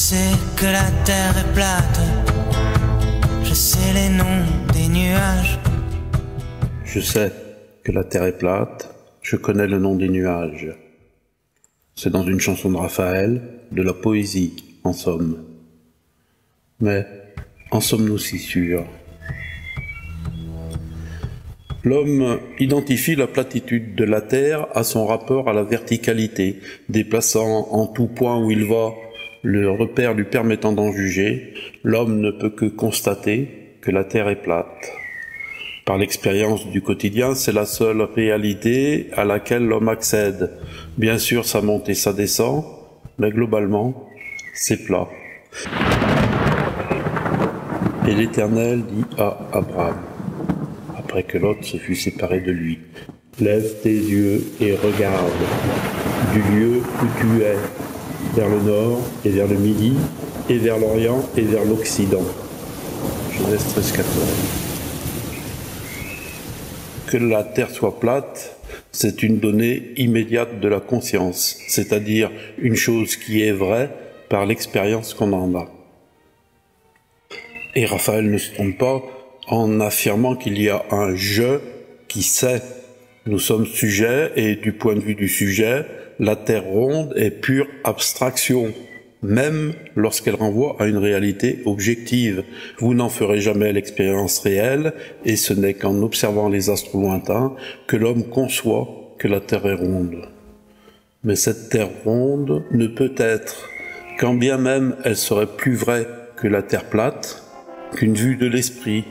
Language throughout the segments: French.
sais que la terre est plate, je sais les noms des nuages. Je sais que la terre est plate, je connais le nom des nuages. C'est dans une chanson de Raphaël, de la poésie, en somme. Mais en sommes-nous si sûrs? L'homme identifie la platitude de la terre à son rapport à la verticalité, déplaçant en tout point où il va le repère lui permettant d'en juger. L'homme ne peut que constater que la terre est plate. Par l'expérience du quotidien, c'est la seule réalité à laquelle l'homme accède. Bien sûr, ça monte et ça descend, mais globalement, c'est plat. Et l'Éternel dit à Abraham, après que Lot se fut séparé de lui, « Lève tes yeux et regarde du lieu où tu es, vers le nord et vers le midi, et vers l'orient et vers l'occident. » Genèse 13, 14. Que la terre soit plate, c'est une donnée immédiate de la conscience, c'est-à-dire une chose qui est vraie par l'expérience qu'on en a. Et Raphaël ne se trompe pas en affirmant qu'il y a un « je » qui sait. Nous sommes sujets et du point de vue du sujet, la terre ronde est pure abstraction, même lorsqu'elle renvoie à une réalité objective. Vous n'en ferez jamais l'expérience réelle et ce n'est qu'en observant les astres lointains que l'homme conçoit que la terre est ronde. Mais cette terre ronde ne peut être, quand bien même elle serait plus vraie que la terre plate, qu'une vue de l'esprit,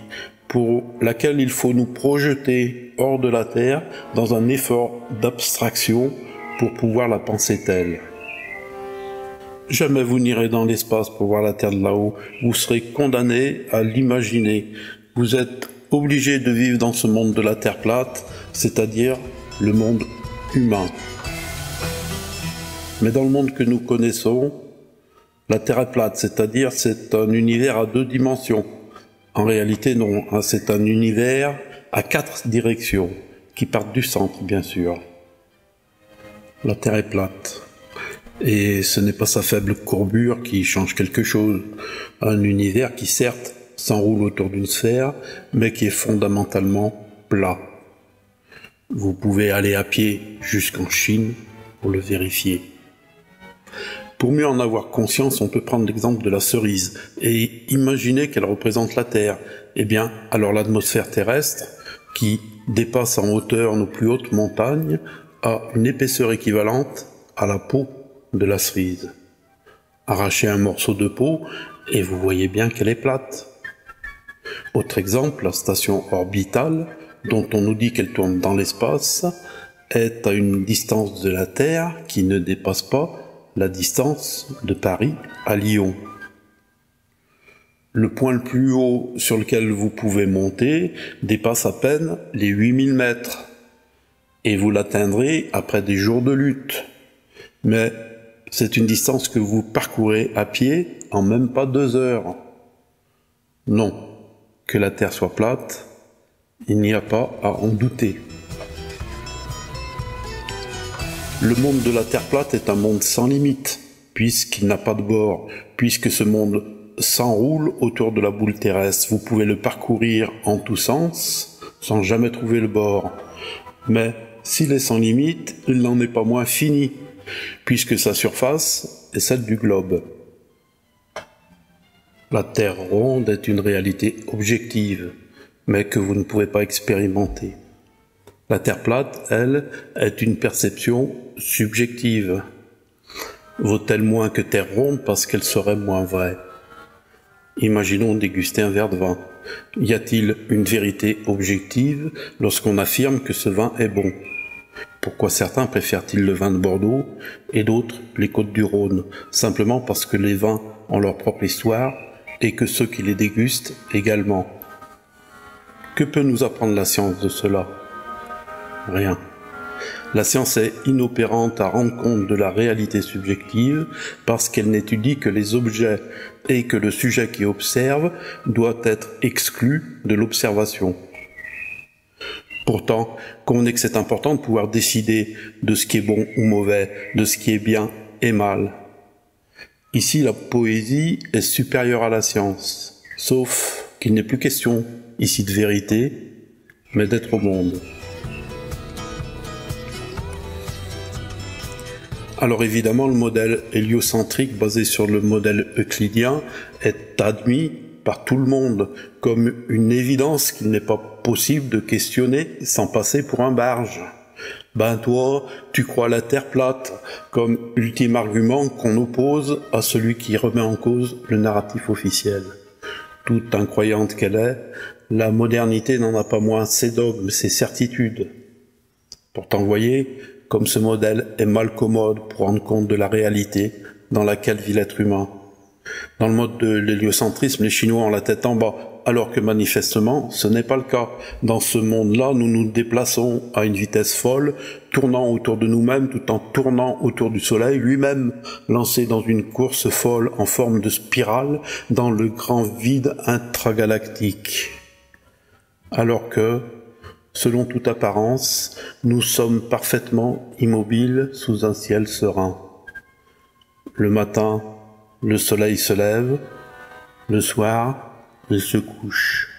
pour laquelle il faut nous projeter hors de la terre dans un effort d'abstraction pour pouvoir la penser telle. Jamais vous n'irez dans l'espace pour voir la terre de là-haut, vous serez condamné à l'imaginer. Vous êtes obligé de vivre dans ce monde de la terre plate, c'est-à-dire le monde humain. Mais dans le monde que nous connaissons, la Terre est plate, c'est-à-dire c'est un univers à 2 dimensions. En réalité, non, c'est un univers à 4 directions, qui partent du centre, bien sûr. La Terre est plate. Et ce n'est pas sa faible courbure qui change quelque chose. Un univers qui, certes, s'enroule autour d'une sphère, mais qui est fondamentalement plat. Vous pouvez aller à pied jusqu'en Chine pour le vérifier. Pour mieux en avoir conscience, on peut prendre l'exemple de la cerise et imaginer qu'elle représente la Terre. Eh bien, alors l'atmosphère terrestre, qui dépasse en hauteur nos plus hautes montagnes, a une épaisseur équivalente à la peau de la cerise. Arrachez un morceau de peau et vous voyez bien qu'elle est plate. Autre exemple, la station orbitale, dont on nous dit qu'elle tourne dans l'espace, est à une distance de la Terre qui ne dépasse pas la distance de Paris à Lyon. Le point le plus haut sur lequel vous pouvez monter dépasse à peine les 8000 mètres et vous l'atteindrez après des jours de lutte. Mais c'est une distance que vous parcourez à pied en même pas 2 heures. Non, que la Terre soit plate, il n'y a pas à en douter. Le monde de la Terre plate est un monde sans limite, puisqu'il n'a pas de bord, puisque ce monde s'enroule autour de la boule terrestre. Vous pouvez le parcourir en tous sens, sans jamais trouver le bord. Mais s'il est sans limite, il n'en est pas moins fini, puisque sa surface est celle du globe. La Terre ronde est une réalité objective, mais que vous ne pouvez pas expérimenter. La Terre plate, elle, est une perception subjective. Vaut-elle moins que Terre ronde parce qu'elle serait moins vraie? Imaginons déguster un verre de vin. Y a-t-il une vérité objective lorsqu'on affirme que ce vin est bon? Pourquoi certains préfèrent-ils le vin de Bordeaux et d'autres les Côtes-du-Rhône? Simplement parce que les vins ont leur propre histoire et que ceux qui les dégustent également. Que peut nous apprendre la science de cela? Rien. La science est inopérante à rendre compte de la réalité subjective parce qu'elle n'étudie que les objets et que le sujet qui observe doit être exclu de l'observation. Pourtant, convenez que c'est important de pouvoir décider de ce qui est bon ou mauvais, de ce qui est bien et mal. Ici, la poésie est supérieure à la science, sauf qu'il n'est plus question ici de vérité, mais d'être au monde. Alors évidemment, le modèle héliocentrique basé sur le modèle euclidien est admis par tout le monde comme une évidence qu'il n'est pas possible de questionner sans passer pour un barge. Ben toi, tu crois la Terre plate, comme ultime argument qu'on oppose à celui qui remet en cause le narratif officiel. Toute incroyante qu'elle est, la modernité n'en a pas moins ses dogmes, ses certitudes. Pourtant, vous voyez, comme ce modèle est mal commode pour rendre compte de la réalité dans laquelle vit l'être humain. Dans le mode de l'héliocentrisme, les Chinois ont la tête en bas, alors que manifestement, ce n'est pas le cas. Dans ce monde-là, nous nous déplaçons à une vitesse folle, tournant autour de nous-mêmes tout en tournant autour du Soleil, lui-même lancé dans une course folle en forme de spirale dans le grand vide intragalactique. Alors que, selon toute apparence, nous sommes parfaitement immobiles sous un ciel serein. Le matin, le soleil se lève, le soir, il se couche.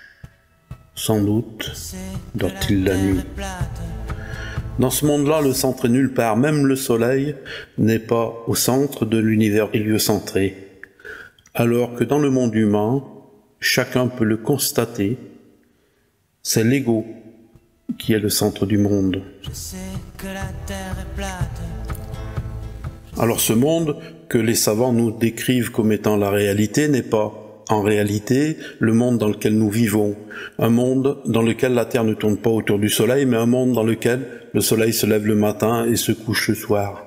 Sans doute dort-il la nuit. Dans ce monde-là, le centre est nulle part. Même le soleil n'est pas au centre de l'univers héliocentré. Alors que dans le monde humain, chacun peut le constater, c'est l'ego qui est le centre du monde. Je sais que la terre est plate. Alors ce monde que les savants nous décrivent comme étant la réalité n'est pas en réalité le monde dans lequel nous vivons, un monde dans lequel la Terre ne tourne pas autour du Soleil, mais un monde dans lequel le Soleil se lève le matin et se couche le soir.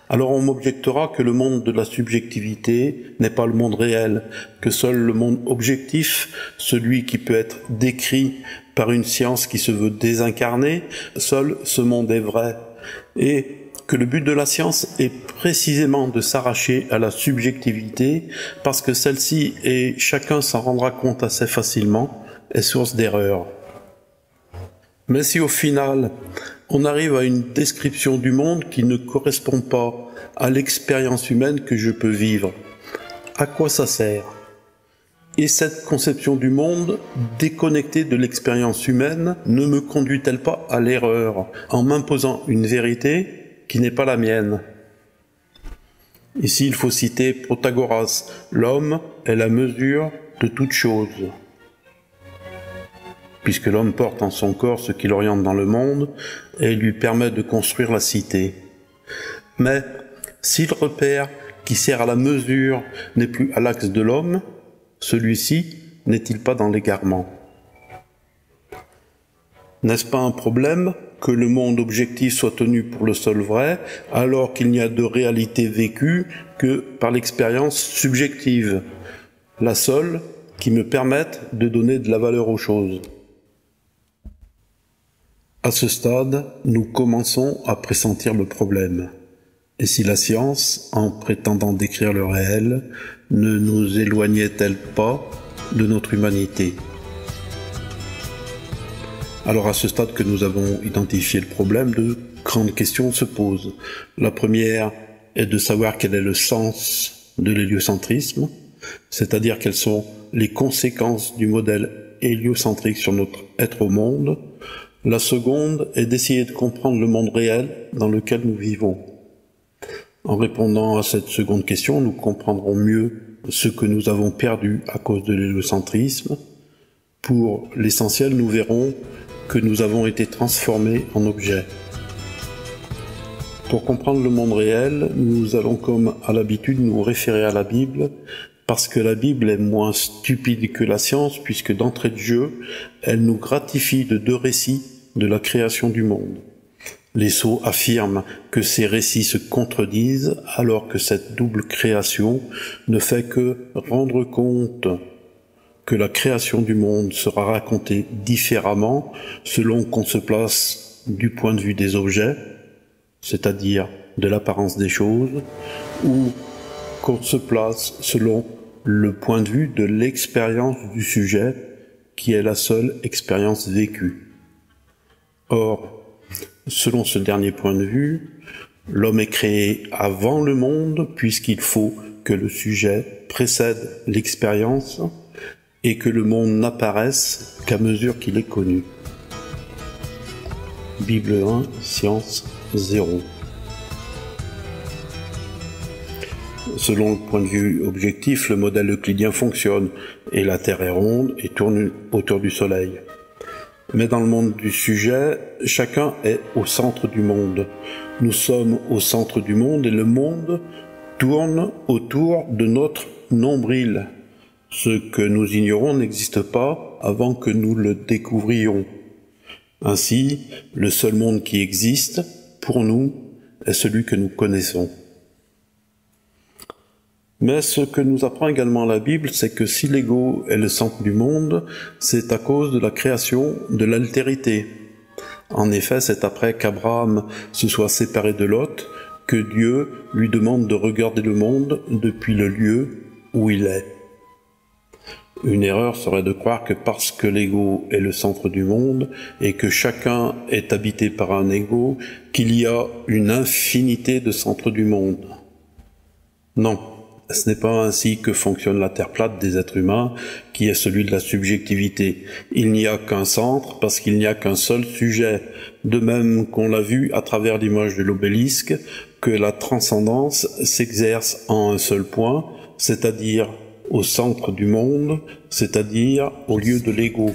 Alors on m'objectera que le monde de la subjectivité n'est pas le monde réel, que seul le monde objectif, celui qui peut être décrit par une science qui se veut désincarnée, seul ce monde est vrai. Et que le but de la science est précisément de s'arracher à la subjectivité parce que celle-ci, et chacun s'en rendra compte assez facilement, est source d'erreur. Mais si au final, on arrive à une description du monde qui ne correspond pas à l'expérience humaine que je peux vivre, à quoi ça sert ? Et cette conception du monde, déconnectée de l'expérience humaine, ne me conduit-elle pas à l'erreur en m'imposant une vérité qui n'est pas la mienne? Ici, il faut citer Protagoras. L'homme est la mesure de toute chose. Puisque l'homme porte en son corps ce qui l'oriente dans le monde et lui permet de construire la cité. Mais si le repère qui sert à la mesure n'est plus à l'axe de l'homme, celui-ci n'est-il pas dans l'égarement? N'est-ce pas un problème que le monde objectif soit tenu pour le seul vrai, alors qu'il n'y a de réalité vécue que par l'expérience subjective, la seule qui me permette de donner de la valeur aux choses? À ce stade, nous commençons à pressentir le problème. Et si la science, en prétendant décrire le réel, ne nous éloignait-elle pas de notre humanité? Alors à ce stade que nous avons identifié le problème, de grandes questions se posent. La première est de savoir quel est le sens de l'héliocentrisme, c'est-à-dire quelles sont les conséquences du modèle héliocentrique sur notre être au monde. La seconde est d'essayer de comprendre le monde réel dans lequel nous vivons. En répondant à cette seconde question, nous comprendrons mieux ce que nous avons perdu à cause de l'héliocentrisme. Pour l'essentiel, nous verrons que nous avons été transformés en objets. Pour comprendre le monde réel, nous allons comme à l'habitude nous référer à la Bible, parce que la Bible est moins stupide que la science, puisque d'entrée de jeu, elle nous gratifie de deux récits de la création du monde. Les sots affirment que ces récits se contredisent, alors que cette double création ne fait que rendre compte que la création du monde sera racontée différemment selon qu'on se place du point de vue des objets, c'est-à-dire de l'apparence des choses, ou qu'on se place selon le point de vue de l'expérience du sujet, qui est la seule expérience vécue. Or, selon ce dernier point de vue, l'homme est créé avant le monde, puisqu'il faut que le sujet précède l'expérience et que le monde n'apparaisse qu'à mesure qu'il est connu. Bible 1, Science 0. Selon le point de vue objectif, le modèle euclidien fonctionne et la Terre est ronde et tourne autour du Soleil. Mais dans le monde du sujet, chacun est au centre du monde. Nous sommes au centre du monde et le monde tourne autour de notre nombril. Ce que nous ignorons n'existe pas avant que nous le découvrions. Ainsi, le seul monde qui existe, pour nous, est celui que nous connaissons. Mais ce que nous apprend également la Bible, c'est que si l'ego est le centre du monde, c'est à cause de la création de l'altérité. En effet, c'est après qu'Abraham se soit séparé de Lot que Dieu lui demande de regarder le monde depuis le lieu où il est. Une erreur serait de croire que parce que l'ego est le centre du monde et que chacun est habité par un ego, qu'il y a une infinité de centres du monde. Non. Ce n'est pas ainsi que fonctionne la terre plate des êtres humains, qui est celui de la subjectivité. Il n'y a qu'un centre parce qu'il n'y a qu'un seul sujet. De même qu'on l'a vu à travers l'image de l'obélisque, que la transcendance s'exerce en un seul point, c'est-à-dire au centre du monde, c'est-à-dire au lieu de l'ego.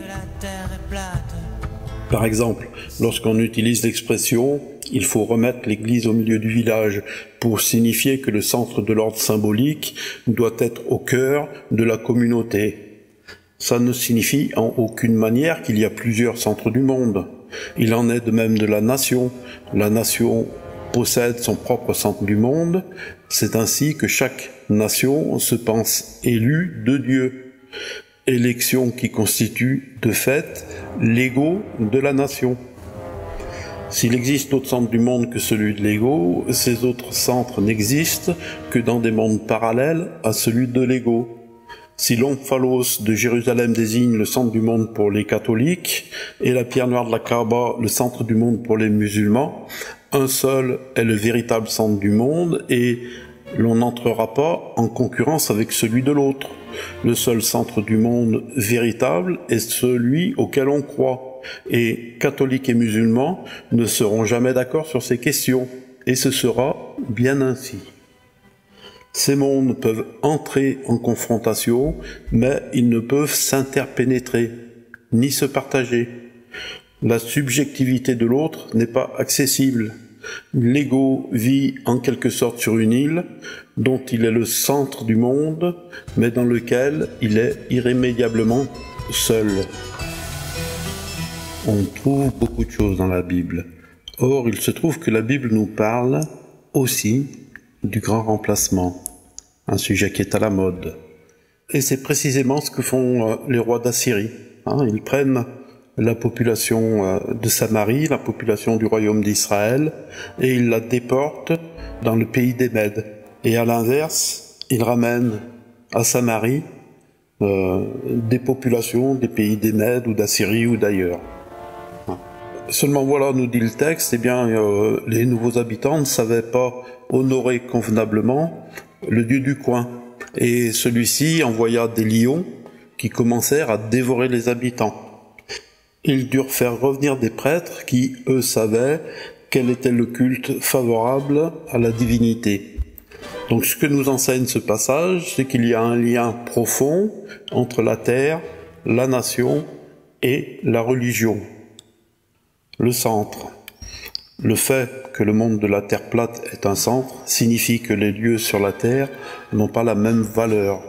Par exemple, lorsqu'on utilise l'expression « il faut remettre l'église au milieu du village » pour signifier que le centre de l'ordre symbolique doit être au cœur de la communauté. Ça ne signifie en aucune manière qu'il y a plusieurs centres du monde. Il en est de même de la nation. La nation possède son propre centre du monde. C'est ainsi que chaque nation se pense élue de Dieu. Élection qui constitue, de fait, l'ego de la nation. S'il existe d'autres centres du monde que celui de l'ego, ces autres centres n'existent que dans des mondes parallèles à celui de l'ego. Si l'omphalos de Jérusalem désigne le centre du monde pour les catholiques et la pierre noire de la Kaaba le centre du monde pour les musulmans, un seul est le véritable centre du monde et l'on n'entrera pas en concurrence avec celui de l'autre. Le seul centre du monde véritable est celui auquel on croit. Et catholiques et musulmans ne seront jamais d'accord sur ces questions. Et ce sera bien ainsi. Ces mondes peuvent entrer en confrontation, mais ils ne peuvent s'interpénétrer, ni se partager. La subjectivité de l'autre n'est pas accessible. L'ego vit en quelque sorte sur une île dont il est le centre du monde, mais dans lequel il est irrémédiablement seul. On trouve beaucoup de choses dans la Bible. Or, il se trouve que la Bible nous parle aussi du grand remplacement, un sujet qui est à la mode. Et c'est précisément ce que font les rois d'Assyrie. Ils prennent la population de Samarie, la population du royaume d'Israël, et ils la déportent dans le pays des Mèdes. Et à l'inverse, ils ramènent à Samarie des populations des pays des Mèdes ou d'Assyrie ou d'ailleurs. Seulement voilà, nous dit le texte, eh bien, les nouveaux habitants ne savaient pas honorer convenablement le dieu du coin. Et celui-ci envoya des lions qui commencèrent à dévorer les habitants. Ils durent faire revenir des prêtres qui, eux, savaient quel était le culte favorable à la divinité. Donc ce que nous enseigne ce passage, c'est qu'il y a un lien profond entre la terre, la nation et la religion. Le centre. Le fait que le monde de la terre plate est un centre signifie que les lieux sur la terre n'ont pas la même valeur.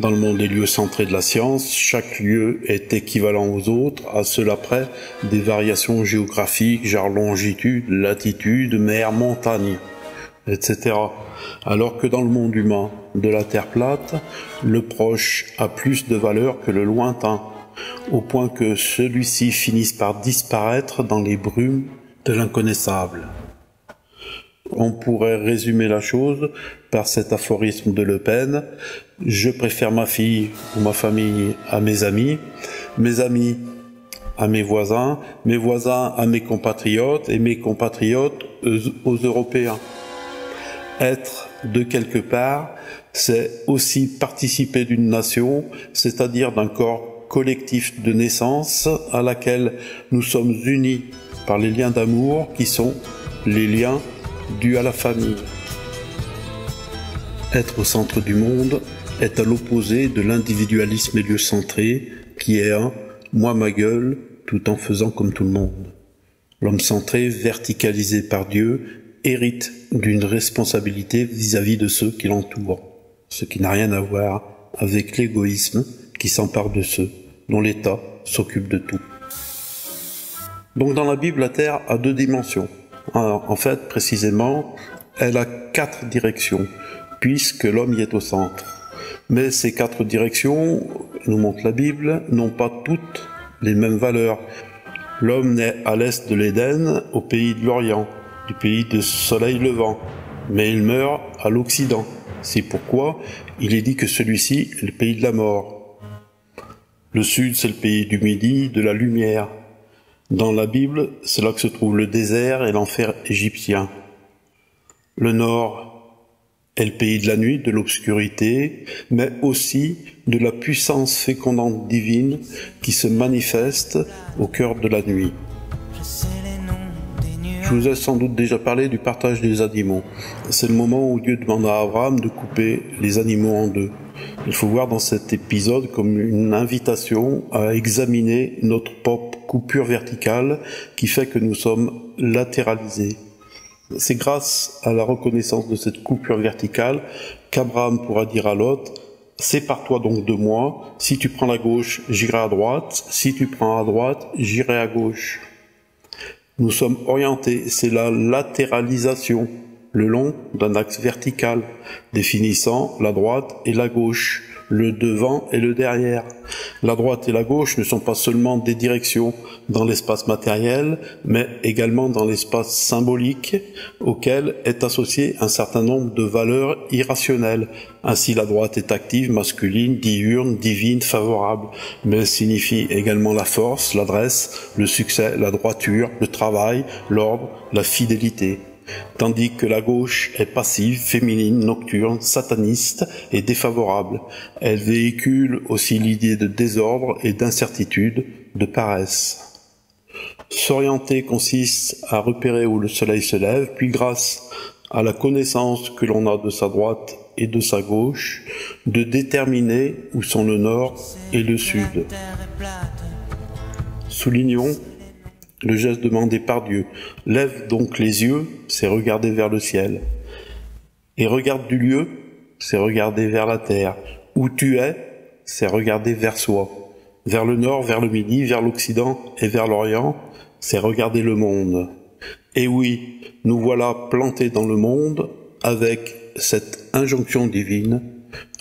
Dans le monde des lieux centrés de la science, chaque lieu est équivalent aux autres, à cela près des variations géographiques, genre longitude, latitude, mer, montagne, etc. Alors que dans le monde humain de la terre plate, le proche a plus de valeur que le lointain, au point que celui-ci finisse par disparaître dans les brumes de l'inconnaissable. On pourrait résumer la chose par cet aphorisme de Le Pen: je préfère ma fille ou ma famille à mes amis à mes voisins à mes compatriotes et mes compatriotes aux Européens. Être de quelque part, c'est aussi participer d'une nation, c'est-à-dire d'un corps collectif de naissance à laquelle nous sommes unis par les liens d'amour qui sont les liens dus à la famille. Être au centre du monde est à l'opposé de l'individualisme héliocentré qui est un « moi ma gueule » tout en faisant comme tout le monde. L'homme centré, verticalisé par Dieu, hérite d'une responsabilité vis-à-vis de ceux qui l'entourent, ce qui n'a rien à voir avec l'égoïsme qui s'empare de ceux dont l'État s'occupe de tout. Donc dans la Bible, la Terre a 2 dimensions. En fait, précisément, elle a 4 directions, puisque l'homme y est au centre. Mais ces 4 directions, nous montre la Bible, n'ont pas toutes les mêmes valeurs. L'homme naît à l'est de l'Éden, au pays de l'Orient, du pays de soleil levant, mais il meurt à l'Occident. C'est pourquoi il est dit que celui-ci est le pays de la mort. Le sud, c'est le pays du midi, de la lumière. Dans la Bible, c'est là que se trouve le désert et l'enfer égyptien. Le nord est le pays de la nuit, de l'obscurité, mais aussi de la puissance fécondante divine qui se manifeste au cœur de la nuit. Je vous ai sans doute déjà parlé du partage des animaux. C'est le moment où Dieu demande à Abraham de couper les animaux en 2. Il faut voir dans cet épisode comme une invitation à examiner notre propre coupure verticale qui fait que nous sommes latéralisés. C'est grâce à la reconnaissance de cette coupure verticale qu'Abraham pourra dire à Lot « Sépare-toi donc de moi, si tu prends la gauche, j'irai à droite, si tu prends à droite, j'irai à gauche. » Nous sommes orientés, c'est la latéralisation, le long d'un axe vertical, définissant la droite et la gauche, le devant et le derrière. La droite et la gauche ne sont pas seulement des directions dans l'espace matériel, mais également dans l'espace symbolique, auquel est associé un certain nombre de valeurs irrationnelles. Ainsi, la droite est active, masculine, diurne, divine, favorable, mais elle signifie également la force, l'adresse, le succès, la droiture, le travail, l'ordre, la fidélité. Tandis que la gauche est passive, féminine, nocturne, sataniste et défavorable. Elle véhicule aussi l'idée de désordre et d'incertitude, de paresse. S'orienter consiste à repérer où le soleil se lève, puis grâce à la connaissance que l'on a de sa droite et de sa gauche, de déterminer où sont le nord et le sud. Soulignons le geste demandé par Dieu. Lève donc les yeux, c'est regarder vers le ciel. Et regarde du lieu, c'est regarder vers la terre. Où tu es, c'est regarder vers soi. Vers le nord, vers le midi, vers l'Occident et vers l'Orient, c'est regarder le monde. Et oui, nous voilà plantés dans le monde avec cette injonction divine.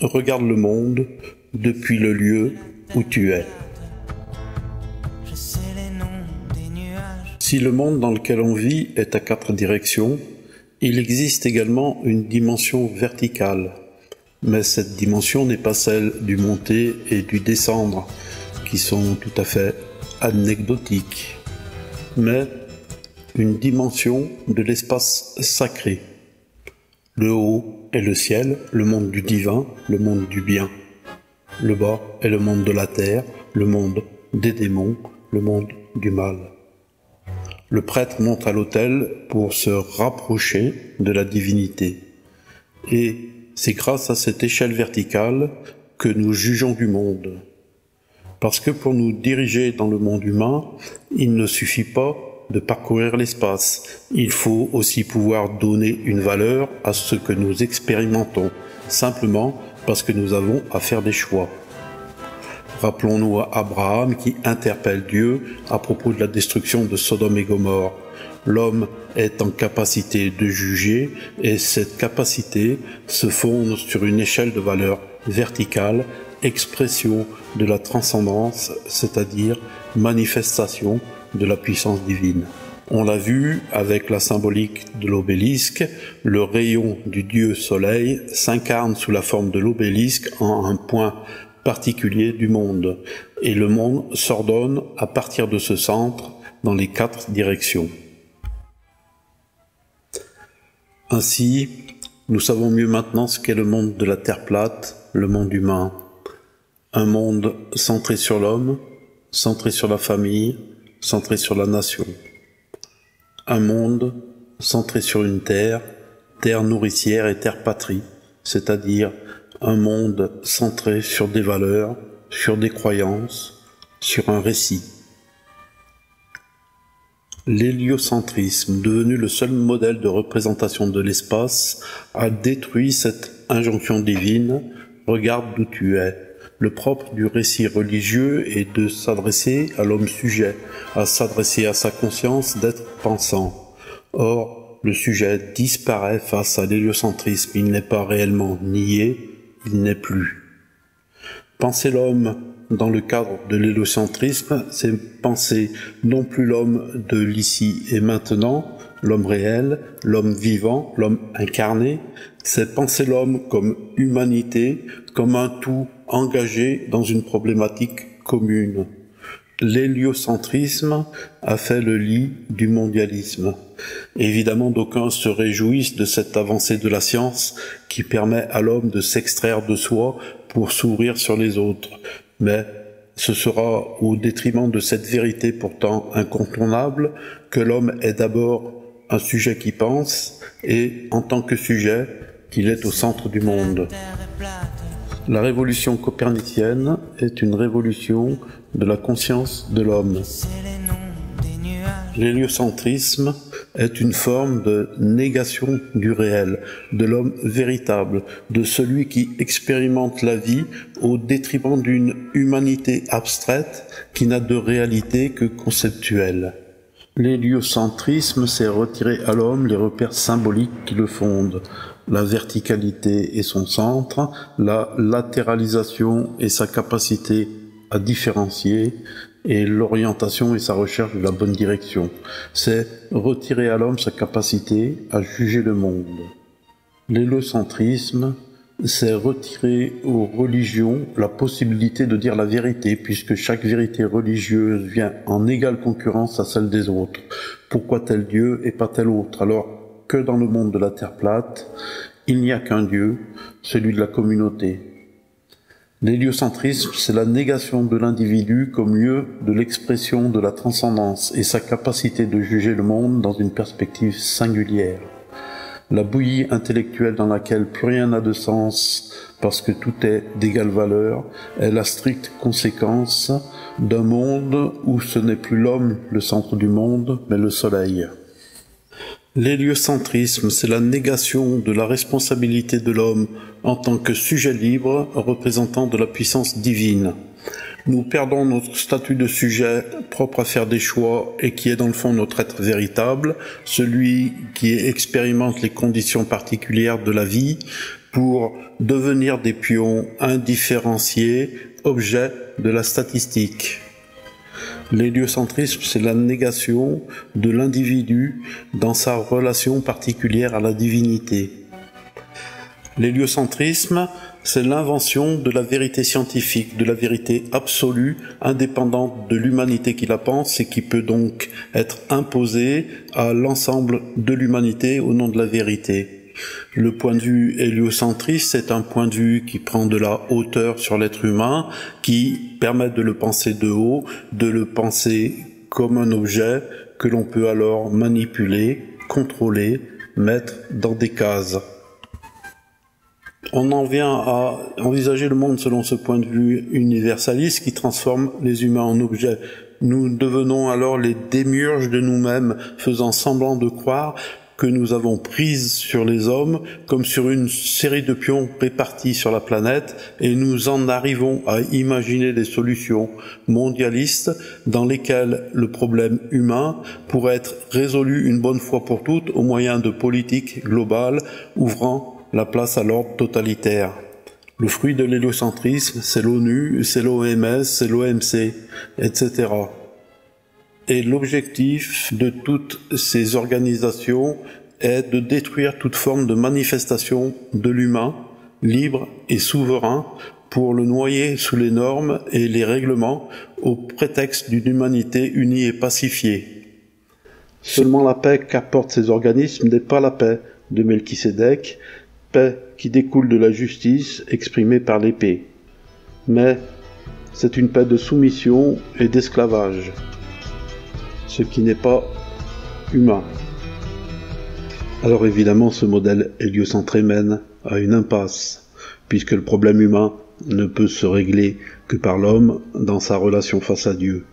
Regarde le monde depuis le lieu où tu es. Si le monde dans lequel on vit est à 4 directions, il existe également une dimension verticale. Mais cette dimension n'est pas celle du monter et du descendre, qui sont tout à fait anecdotiques, mais une dimension de l'espace sacré. Le haut est le ciel, le monde du divin, le monde du bien. Le bas est le monde de la terre, le monde des démons, le monde du mal. Le prêtre monte à l'autel pour se rapprocher de la divinité. Et c'est grâce à cette échelle verticale que nous jugeons du monde. Parce que pour nous diriger dans le monde humain, il ne suffit pas de parcourir l'espace. Il faut aussi pouvoir donner une valeur à ce que nous expérimentons, simplement parce que nous avons à faire des choix. Rappelons-nous à Abraham qui interpelle Dieu à propos de la destruction de Sodome et Gomorrhe. L'homme est en capacité de juger et cette capacité se fonde sur une échelle de valeur verticale, expression de la transcendance, c'est-à-dire manifestation de la puissance divine. On l'a vu avec la symbolique de l'obélisque, le rayon du dieu soleil s'incarne sous la forme de l'obélisque en un point particulier du monde, et le monde s'ordonne à partir de ce centre dans les 4 directions. Ainsi, Nous savons mieux maintenant ce qu'est le monde de la Terre plate, le monde humain. Un monde centré sur l'homme, centré sur la famille, centré sur la nation. Un monde centré sur une terre, terre nourricière et terre patrie, c'est-à-dire un monde centré sur des valeurs, sur des croyances, sur un récit. L'héliocentrisme, devenu le seul modèle de représentation de l'espace, a détruit cette injonction divine « Regarde d'où tu es ». Le propre du récit religieux est de s'adresser à l'homme sujet, à s'adresser à sa conscience d'être pensant. Or, le sujet disparaît face à l'héliocentrisme, il n'est pas réellement nié, il n'est plus. Penser l'homme dans le cadre de l'héliocentrisme, c'est penser non plus l'homme de l'ici et maintenant, l'homme réel, l'homme vivant, l'homme incarné, c'est penser l'homme comme humanité, comme un tout engagé dans une problématique commune. L'héliocentrisme a fait le lit du mondialisme. Évidemment, d'aucuns se réjouissent de cette avancée de la science qui permet à l'homme de s'extraire de soi pour s'ouvrir sur les autres. Mais ce sera au détriment de cette vérité pourtant incontournable que l'homme est d'abord un sujet qui pense et, en tant que sujet, qu'il est au centre du monde. La révolution copernicienne est une révolution de la conscience de l'homme. L'héliocentrisme est une forme de négation du réel, de l'homme véritable, de celui qui expérimente la vie au détriment d'une humanité abstraite qui n'a de réalité que conceptuelle. L'héliocentrisme, c'est retirer à l'homme les repères symboliques qui le fondent. La verticalité et son centre, la latéralisation et sa capacité à différencier, et l'orientation et sa recherche de la bonne direction. C'est retirer à l'homme sa capacité à juger le monde. L'héliocentrisme, c'est retirer aux religions la possibilité de dire la vérité, puisque chaque vérité religieuse vient en égale concurrence à celle des autres. Pourquoi tel Dieu et pas tel autre, alors que dans le monde de la Terre plate, il n'y a qu'un Dieu, celui de la communauté. L'héliocentrisme, c'est la négation de l'individu comme lieu de l'expression de la transcendance et sa capacité de juger le monde dans une perspective singulière. La bouillie intellectuelle dans laquelle plus rien n'a de sens parce que tout est d'égale valeur est la stricte conséquence d'un monde où ce n'est plus l'homme le centre du monde, mais le soleil. L'héliocentrisme, c'est la négation de la responsabilité de l'homme en tant que sujet libre, représentant de la puissance divine. Nous perdons notre statut de sujet propre à faire des choix et qui est dans le fond notre être véritable, celui qui expérimente les conditions particulières de la vie pour devenir des pions indifférenciés, objets de la statistique. L'héliocentrisme, c'est la négation de l'individu dans sa relation particulière à la divinité. L'héliocentrisme, c'est l'invention de la vérité scientifique, de la vérité absolue, indépendante de l'humanité qui la pense et qui peut donc être imposée à l'ensemble de l'humanité au nom de la vérité. Le point de vue héliocentriste, c'est un point de vue qui prend de la hauteur sur l'être humain, qui permet de le penser de haut, de le penser comme un objet que l'on peut alors manipuler, contrôler, mettre dans des cases. On en vient à envisager le monde selon ce point de vue universaliste qui transforme les humains en objets. Nous devenons alors les démiurges de nous-mêmes, faisant semblant de croire que nous avons prise sur les hommes comme sur une série de pions répartis sur la planète et nous en arrivons à imaginer des solutions mondialistes dans lesquelles le problème humain pourrait être résolu une bonne fois pour toutes au moyen de politiques globales ouvrant la place à l'ordre totalitaire. Le fruit de l'héliocentrisme, c'est l'ONU, c'est l'OMS, c'est l'OMC, etc. Et l'objectif de toutes ces organisations est de détruire toute forme de manifestation de l'humain, libre et souverain, pour le noyer sous les normes et les règlements au prétexte d'une humanité unie et pacifiée. Seulement la paix qu'apportent ces organismes n'est pas la paix de Melchisédek, paix qui découle de la justice exprimée par l'épée. Mais c'est une paix de soumission et d'esclavage, ce qui n'est pas humain. Alors évidemment, ce modèle héliocentré mène à une impasse, puisque le problème humain ne peut se régler que par l'homme dans sa relation face à Dieu.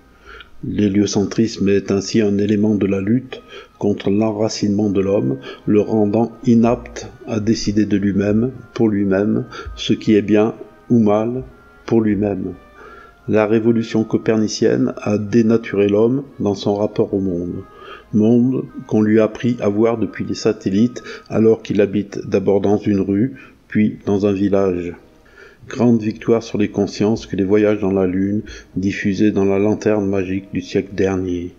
L'héliocentrisme est ainsi un élément de la lutte contre l'enracinement de l'homme, le rendant inapte à décider de lui-même, pour lui-même, ce qui est bien ou mal pour lui-même. La révolution copernicienne a dénaturé l'homme dans son rapport au monde qu'on lui a appris à voir depuis les satellites alors qu'il habite d'abord dans une rue, puis dans un village. Grande victoire sur les consciences que les voyages dans la Lune diffusés dans la lanterne magique du siècle dernier.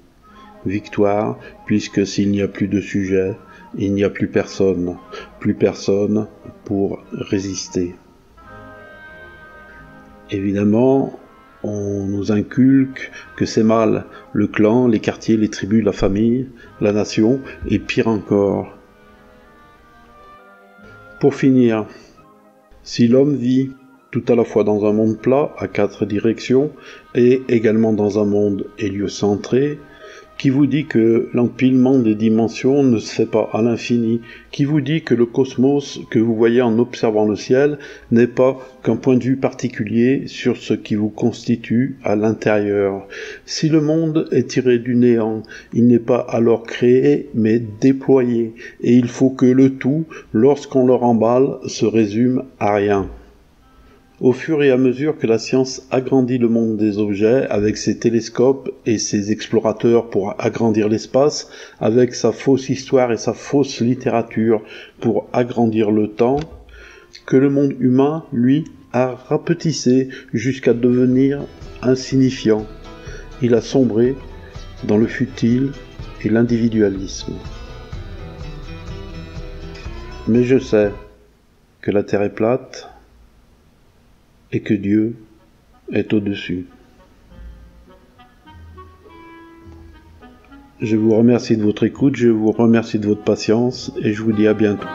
Victoire, puisque s'il n'y a plus de sujet, il n'y a plus personne pour résister. Évidemment, on nous inculque que c'est mal, le clan, les quartiers, les tribus, la famille, la nation, et pire encore. Pour finir, si l'homme vit tout à la fois dans un monde plat, à 4 directions, et également dans un monde héliocentré, qui vous dit que l'empilement des dimensions ne se fait pas à l'infini, qui vous dit que le cosmos que vous voyez en observant le ciel n'est pas qu'un point de vue particulier sur ce qui vous constitue à l'intérieur. Si le monde est tiré du néant, il n'est pas alors créé, mais déployé, et il faut que le tout, lorsqu'on le remballe, se résume à rien. Au fur et à mesure que la science agrandit le monde des objets, avec ses télescopes et ses explorateurs pour agrandir l'espace, avec sa fausse histoire et sa fausse littérature pour agrandir le temps, que le monde humain, lui, a rapetissé jusqu'à devenir insignifiant. Il a sombré dans le futile et l'individualisme. Mais je sais que la Terre est plate, et que Dieu est au-dessus. Je vous remercie de votre écoute, je vous remercie de votre patience et je vous dis à bientôt.